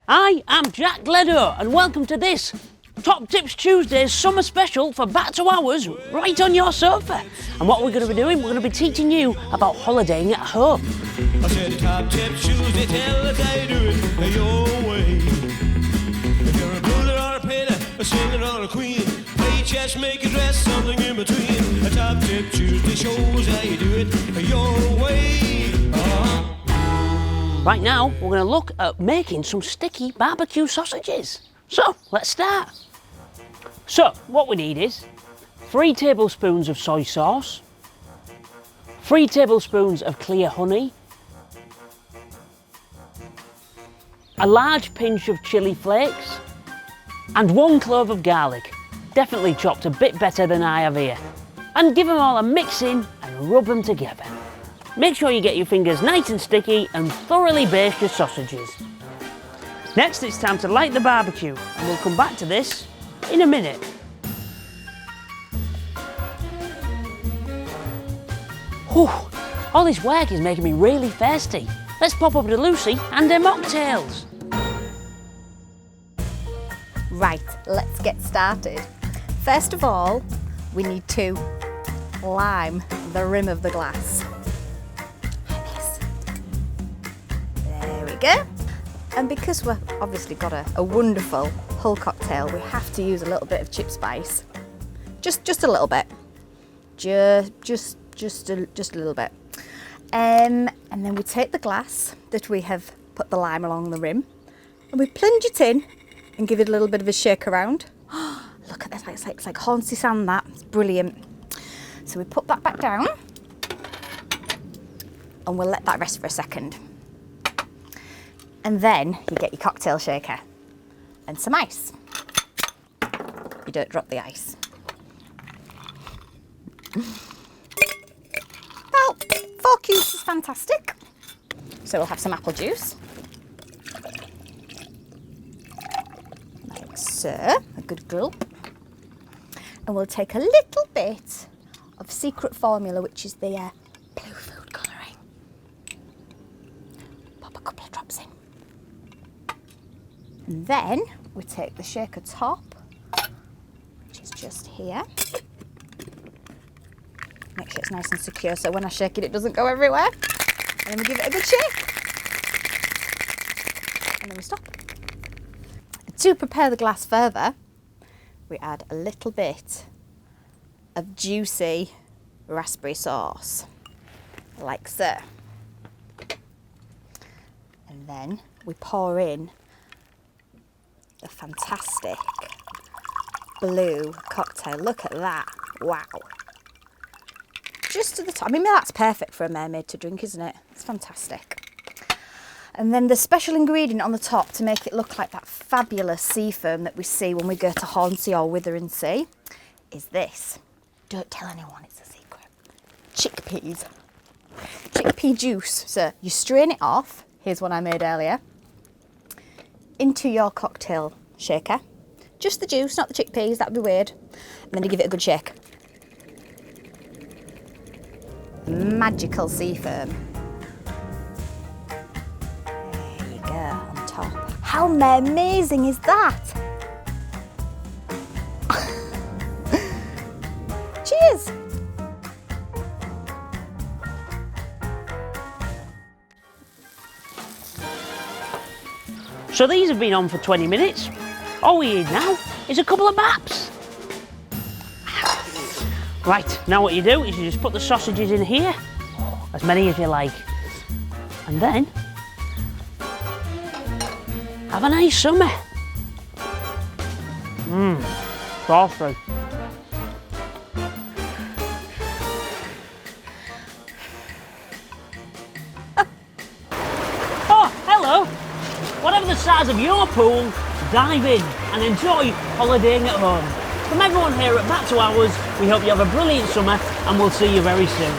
Hi, I'm Jack Gleadow and welcome to this Top Tips Tuesday's summer special for back to ours right on your sofa. And what we're going to be doing, we're going to be teaching you about holidaying at home. I said Top Tips Tuesday, tell us how you do it your way. If you're a bullet or a painter, a singer or a queen, play chess, make a dress, something in between. A Top Tip Tuesday shows how you do it your way. Right now, we're going to look at making some sticky barbecue sausages. So, let's start. So, what we need is 3 tablespoons of soy sauce, 3 tablespoons of clear honey, a large pinch of chili flakes, and 1 clove of garlic, definitely chopped a bit better than I have here. And give them all a mix in and rub them together. Make sure you get your fingers nice and sticky and thoroughly baste your sausages. Next, it's time to light the barbecue, and we'll come back to this in a minute. Whew, all this work is making me really thirsty. Let's pop over to Lucy and her mocktails. Right, let's get started. First of all, we need to lime the rim of the glass. There we go. And because we've obviously got a wonderful Hull cocktail, we have to use a little bit of chip spice. Just a little bit. Just a little bit. And then we take the glass that we have put the lime along the rim and we plunge it in and give it a little bit of a shake around. Look at this, it's like Hornsey sand, that. It's brilliant. So we put that back down and we'll let that rest for a second. And then you get your cocktail shaker and some ice. You don't drop the ice. Well, 4 cubes is fantastic. So we'll have some apple juice. Like so, a good gulp. And we'll take a little bit of secret formula, which is the blue food colouring. Pop a couple of drops in. And then we take the shaker top, which is just here. Make sure it's nice and secure so when I shake it, it doesn't go everywhere. And then we give it a good shake. And then we stop. To prepare the glass further, we add a little bit of juicy raspberry sauce, like so. And then we pour in the fantastic blue cocktail. Look at that, wow. Just to the top, I mean that's perfect for a mermaid to drink, isn't it? It's fantastic. And then the special ingredient on the top to make it look like that fabulous sea foam that we see when we go to Hornsey or Withering Sea is this. Don't tell anyone, it's a secret. Chickpeas. Chickpea juice. So you strain it off, here's one I made earlier, into your cocktail shaker. Just the juice, not the chickpeas, that'd be weird. And then you give it a good shake. Magical sea foam. There you go, on top. How amazing is that? Cheers! So these have been on for 20 minutes. All we need now is a couple of maps. Right, now what you do is you just put the sausages in here, as many as you like, and then have a nice summer. Saucy. Oh, hello. Whatever the size of your pool, dive in and enjoy holidaying at home. From everyone here at Back to Ours, we hope you have a brilliant summer and we'll see you very soon.